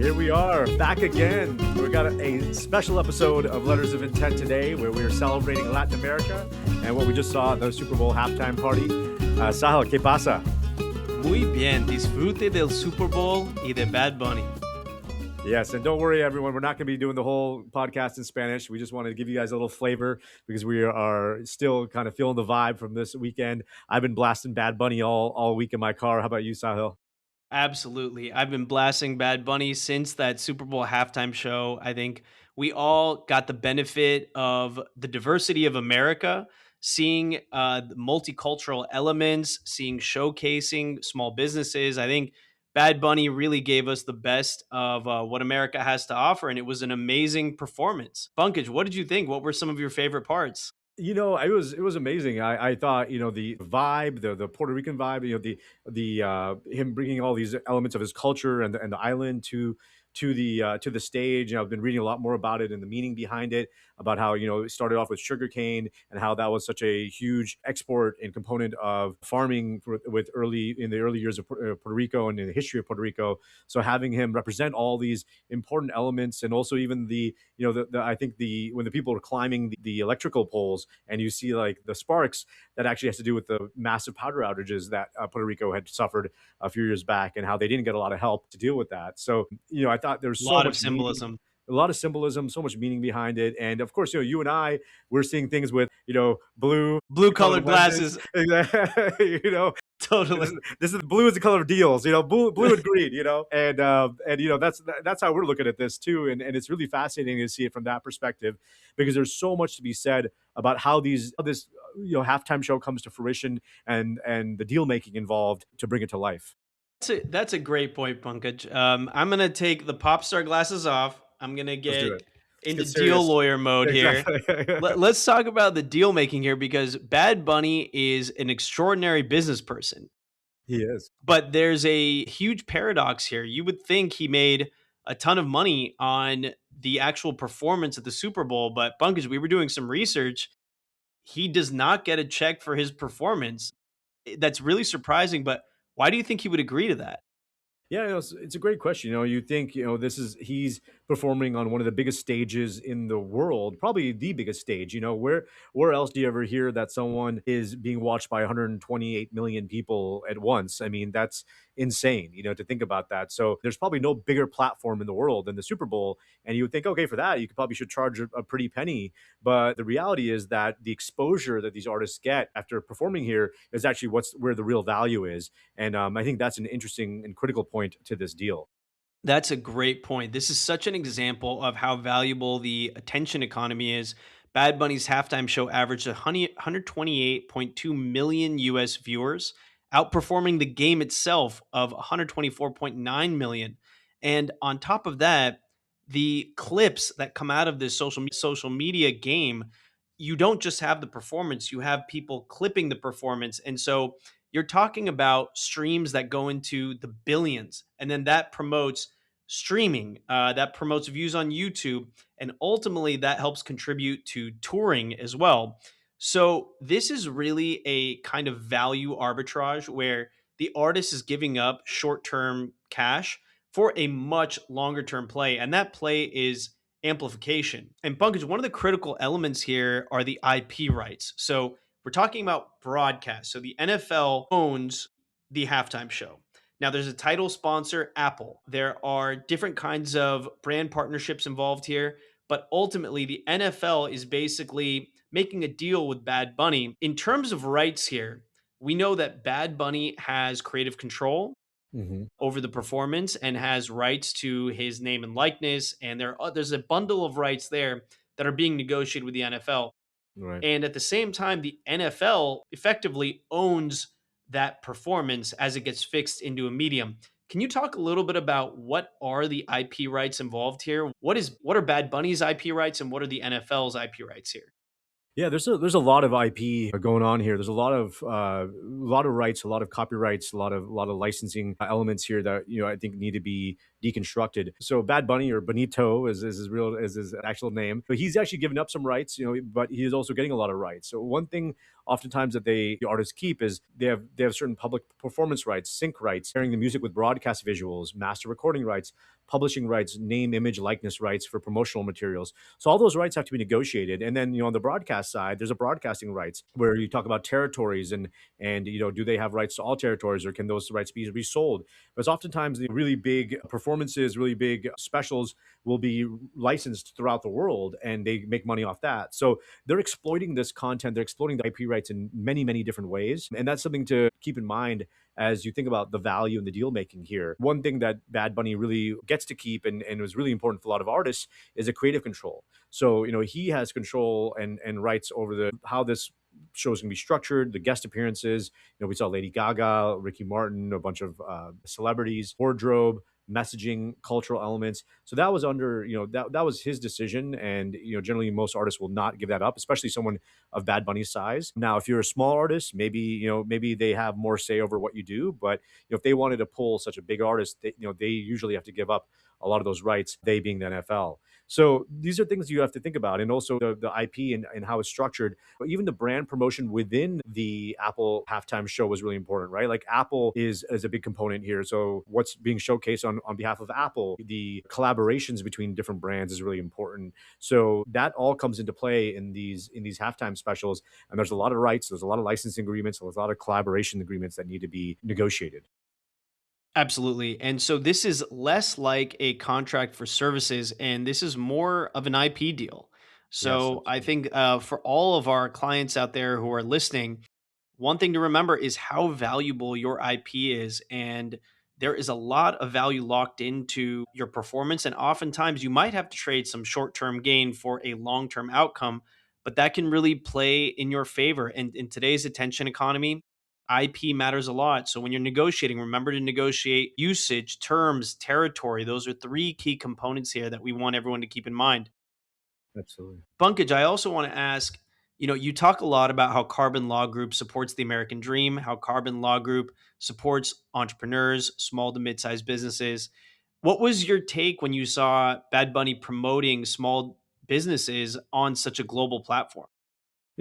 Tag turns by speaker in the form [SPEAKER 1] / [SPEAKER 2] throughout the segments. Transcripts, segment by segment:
[SPEAKER 1] Here we are, back again. We've got a special episode of Letters of Intent today where we are celebrating Latin America and what we just saw at the Super Bowl halftime party. Sahil, ¿qué pasa?
[SPEAKER 2] Muy bien, disfrute del Super Bowl y de Bad Bunny.
[SPEAKER 1] Yes, and don't worry, everyone. We're not going to be doing the whole podcast in Spanish. We just wanted to give you guys a little flavor because we are still kind of feeling the vibe from this weekend. I've been blasting Bad Bunny all week in my car. How about you, Sahil?
[SPEAKER 2] Absolutely. I've been blasting Bad Bunny since that Super Bowl halftime show. I think we all got the benefit of the diversity of America, seeing the multicultural elements, seeing showcasing small businesses. I think Bad Bunny really gave us the best of what America has to offer, and it was an amazing performance. Pankaj, what did you think? What were some of your favorite parts?
[SPEAKER 1] It was amazing. I thought the vibe, the Puerto Rican vibe, the him bringing all these elements of his culture and the island to the stage. I've been reading a lot more about it and the meaning behind it, about how it started off with sugarcane and how that was such a huge export and component of farming in the early years of Puerto Rico and in the history of Puerto Rico. So having him represent all these important elements, and also even I think when the people are climbing the electrical poles and you see like the sparks, that actually has to do with the massive power outages that Puerto Rico had suffered a few years back, and how they didn't get a lot of help to deal with that. So I thought there was
[SPEAKER 2] A
[SPEAKER 1] so
[SPEAKER 2] lot of
[SPEAKER 1] much meaning,
[SPEAKER 2] symbolism.
[SPEAKER 1] a lot of symbolism, so much meaning behind it. And of course, you and I, we're seeing things with blue
[SPEAKER 2] Blue
[SPEAKER 1] colored
[SPEAKER 2] colored
[SPEAKER 1] lenses.
[SPEAKER 2] glasses.
[SPEAKER 1] This
[SPEAKER 2] Totally.
[SPEAKER 1] is, this is blue is the color of deals, blue and green, and that's how we're looking at this too. And it's really fascinating to see it from that perspective, because there's so much to be said about how this halftime show comes to fruition, and the deal making involved to bring it to life.
[SPEAKER 2] That's a great point, Pankaj. I'm gonna take the pop star glasses off. I'm gonna
[SPEAKER 1] Let's do
[SPEAKER 2] get
[SPEAKER 1] it. Let's
[SPEAKER 2] into
[SPEAKER 1] get
[SPEAKER 2] deal
[SPEAKER 1] serious.
[SPEAKER 2] lawyer mode here.
[SPEAKER 1] Exactly.
[SPEAKER 2] Let's talk about the deal making here, because Bad Bunny is an extraordinary business person.
[SPEAKER 1] He is.
[SPEAKER 2] But there's a huge paradox here. You would think he made a ton of money on the actual performance at the Super Bowl, but Pankaj, we were doing some research. He does not get a check for his performance. That's really surprising, but why do you think he would agree to that?
[SPEAKER 1] Yeah, it's a great question. You think he's performing on one of the biggest stages in the world, probably the biggest stage. Where else do you ever hear that someone is being watched by 128 million people at once? I mean, that's insane. To think about that. So there's probably no bigger platform in the world than the Super Bowl, and you would think, okay, for that should charge a pretty penny. But the reality is that the exposure that these artists get after performing here is actually where the real value is. And I think that's an interesting and critical point to this deal.
[SPEAKER 2] That's a great point. This is such an example of how valuable the attention economy is. Bad Bunny's halftime show averaged 128.2 million US viewers, outperforming the game itself of 124.9 million. And on top of that, the clips that come out of this social media game, you don't just have the performance, you have people clipping the performance. And so you're talking about streams that go into the billions, and then that promotes streaming, that promotes views on YouTube, and ultimately that helps contribute to touring as well. So this is really a kind of value arbitrage where the artist is giving up short-term cash for a much longer-term play, and that play is amplification. And Pankaj, one of the critical elements here are the IP rights. So we're talking about broadcast. So the NFL owns the halftime show. Now, there's a title sponsor, Apple. There are different kinds of brand partnerships involved here, but ultimately, the NFL is basically making a deal with Bad Bunny. In terms of rights here, we know that Bad Bunny has creative control
[SPEAKER 1] Hmm.
[SPEAKER 2] over the performance and has rights to his name and likeness. And there's a bundle of rights there that are being negotiated with the NFL.
[SPEAKER 1] Right.
[SPEAKER 2] And at the same time, the NFL effectively owns that performance as it gets fixed into a medium. Can you talk a little bit about what are the IP rights involved here? What are Bad Bunny's IP rights, and what are the NFL's IP rights here?
[SPEAKER 1] Yeah, there's a lot of IP going on here. There's a lot of rights, a lot of copyrights, a lot of licensing elements here that I think need to be deconstructed. So Bad Bunny, or Benito is his actual name, but he's actually given up some rights, but he is also getting a lot of rights. So one thing oftentimes that the artists keep is they have certain public performance rights, sync rights, sharing the music with broadcast visuals, master recording rights, publishing rights, name, image, likeness rights for promotional materials. So all those rights have to be negotiated. And then on the broadcast side, there's a broadcasting rights where you talk about territories and do they have rights to all territories or can those rights be resold? Because oftentimes the really big performances, really big specials will be licensed throughout the world and they make money off that. So they're exploiting this content, they're exploiting the IP rights in many, many different ways. And that's something to keep in mind as you think about the value and the deal making here. One thing that Bad Bunny really gets to keep and was really important for a lot of artists is a creative control. So, he has control and rights over the how this show is going to be structured, the guest appearances. We saw Lady Gaga, Ricky Martin, a bunch of celebrities, wardrobe, messaging, cultural elements. So that was under, that was his decision. And, generally most artists will not give that up, especially someone of Bad Bunny's size. Now, if you're a small artist, maybe they have more say over what you do. But if they wanted to pull such a big artist, they usually have to give up a lot of those rights, they being the NFL. So these are things you have to think about. And also the IP and how it's structured. Even the brand promotion within the Apple halftime show was really important, right? Like Apple is a big component here. So what's being showcased on behalf of Apple, the collaborations between different brands is really important. So that all comes into play in these halftime specials. And there's a lot of rights, there's a lot of licensing agreements, there's a lot of collaboration agreements that need to be negotiated.
[SPEAKER 2] Absolutely. And so this is less like a contract for services, and this is more of an IP deal.
[SPEAKER 1] Yes,
[SPEAKER 2] So I
[SPEAKER 1] absolutely.
[SPEAKER 2] think for all of our clients out there who are listening, one thing to remember is how valuable your IP is. And there is a lot of value locked into your performance. And oftentimes you might have to trade some short term gain for a long term outcome, but that can really play in your favor. And in today's attention economy, IP matters a lot. So when you're negotiating, remember to negotiate usage, terms, territory. Those are three key components here that we want everyone to keep in mind.
[SPEAKER 1] Absolutely.
[SPEAKER 2] Bunkage, I also want to ask, you talk a lot about how Carbon Law Group supports the American dream, how Carbon Law Group supports entrepreneurs, small to mid-sized businesses. What was your take when you saw Bad Bunny promoting small businesses on such a global platform?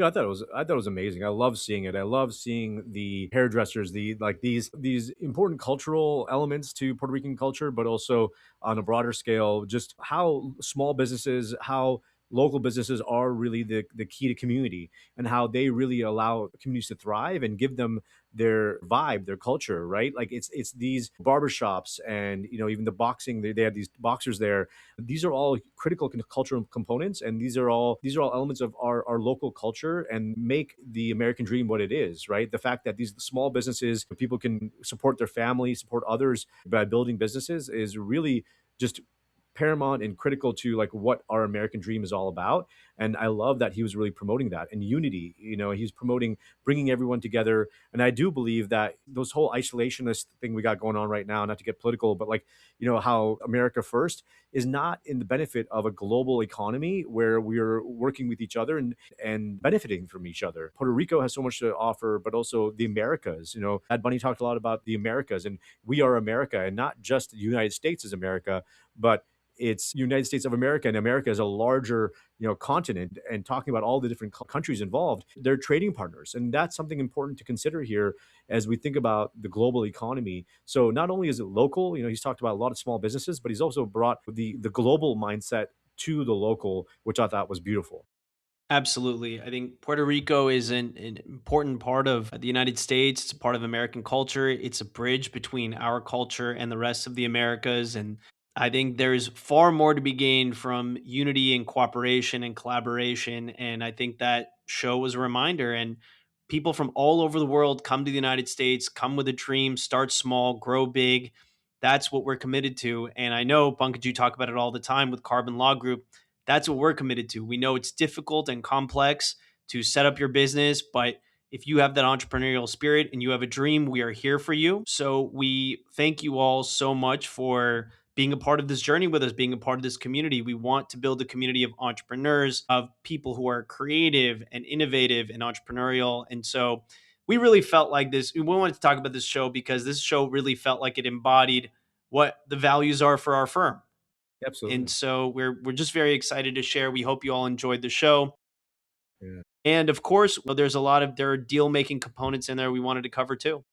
[SPEAKER 1] I thought it was amazing. I love seeing it. I love seeing the hairdressers, these important cultural elements to Puerto Rican culture, but also on a broader scale, just how small businesses, how local businesses are really the key to community and how they really allow communities to thrive and give them their vibe, their culture, right? Like it's these barbershops and even the boxing, they have these boxers there. These are all critical cultural components, and these are all elements of our local culture and make the American dream what it is, right? The fact that these small businesses, people can support their family, support others by building businesses is really just paramount and critical to like what our American dream is all about. And I love that he was really promoting that and unity. He's promoting bringing everyone together. And I do believe that those whole isolationist thing we got going on right now, not to get political, but like, how America first is not in the benefit of a global economy where we're working with each other and benefiting from each other. Puerto Rico has so much to offer, but also the Americas. Bad Bunny talked a lot about the Americas and we are America and not just the United States is America, but it's United States of America, and America is a larger, continent. And talking about all the different countries involved, they're trading partners, and that's something important to consider here as we think about the global economy. So not only is it local, he's talked about a lot of small businesses, but he's also brought the global mindset to the local, which I thought was beautiful.
[SPEAKER 2] Absolutely. I think Puerto Rico is an important part of the United States. It's a part of American culture. It's a bridge between our culture and the rest of the Americas. And I think there's far more to be gained from unity and cooperation and collaboration. And I think that show was a reminder. And people from all over the world come to the United States, come with a dream, start small, grow big. That's what we're committed to. And I know, Pankaj, you talk about it all the time with Carbon Law Group. That's what we're committed to. We know it's difficult and complex to set up your business, but if you have that entrepreneurial spirit and you have a dream, we are here for you. So we thank you all so much for being a part of this journey with us, being a part of this community. We want to build a community of entrepreneurs, of people who are creative and innovative and entrepreneurial. And so we really felt like this. We wanted to talk about this show because this show really felt like it embodied what the values are for our firm. And
[SPEAKER 1] Absolutely.
[SPEAKER 2] so we're just very excited to share. We hope you all enjoyed the show.
[SPEAKER 1] Yeah.
[SPEAKER 2] And of course, there's a lot of there are deal making components in there we wanted to cover too.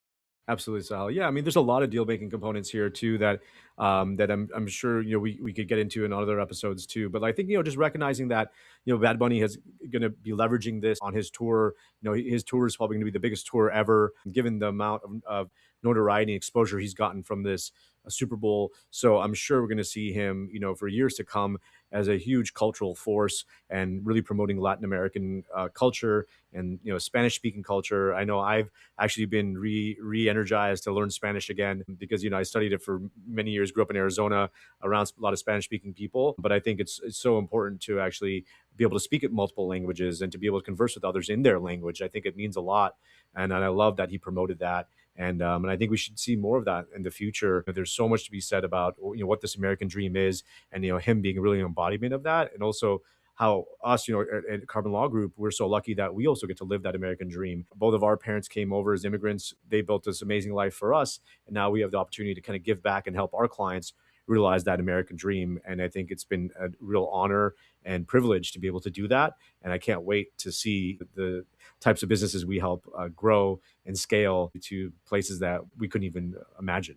[SPEAKER 1] Absolutely, Sal. Yeah, I mean, there's a lot of deal making components here too that that I'm sure we could get into in other episodes too. But I think just recognizing that Bad Bunny is going to be leveraging this on his tour. His tour is probably going to be the biggest tour ever, given the amount of notoriety and exposure he's gotten from this Super Bowl. So I'm sure we're going to see him, for years to come as a huge cultural force and really promoting Latin American culture and Spanish speaking culture. I know I've actually been re-energized to learn Spanish again because I studied it for many years, grew up in Arizona around a lot of Spanish speaking people. But I think it's so important to actually be able to speak at multiple languages and to be able to converse with others in their language. I think it means a lot, and I love that he promoted that. And I think we should see more of that in the future. There's so much to be said about what this American dream is, and him being really an embodiment of that, and also how us, at Carbon Law Group, we're so lucky that we also get to live that American dream. Both of our parents came over as immigrants. They built this amazing life for us. And now we have the opportunity to kind of give back and help our clients realize that American dream. And I think it's been a real honor and privilege to be able to do that. And I can't wait to see the types of businesses we help grow and scale to places that we couldn't even imagine.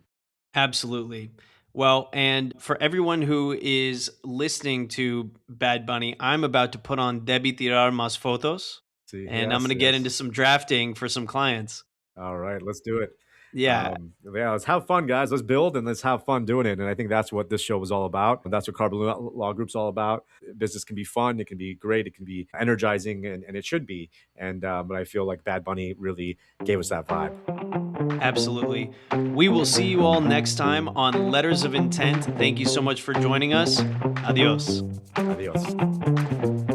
[SPEAKER 2] Absolutely. Well, and for everyone who is listening to Bad Bunny, I'm about to put on Debi tirar más fotos,
[SPEAKER 1] See,
[SPEAKER 2] and I'm going
[SPEAKER 1] yes,
[SPEAKER 2] to get into
[SPEAKER 1] yes.
[SPEAKER 2] some drafting for some clients.
[SPEAKER 1] All right, let's do it.
[SPEAKER 2] Yeah,
[SPEAKER 1] Yeah, let's have fun, guys. Let's build and let's have fun doing it. And I think that's what this show was all about. And that's what Carbon Law Group's all about. Business can be fun, it can be great, it can be energizing, and it should be. And but I feel like Bad Bunny really gave us that vibe.
[SPEAKER 2] absolutely. We will see you all next time on Letters of Intent. Thank you so much for joining us. Adios.
[SPEAKER 1] Adios.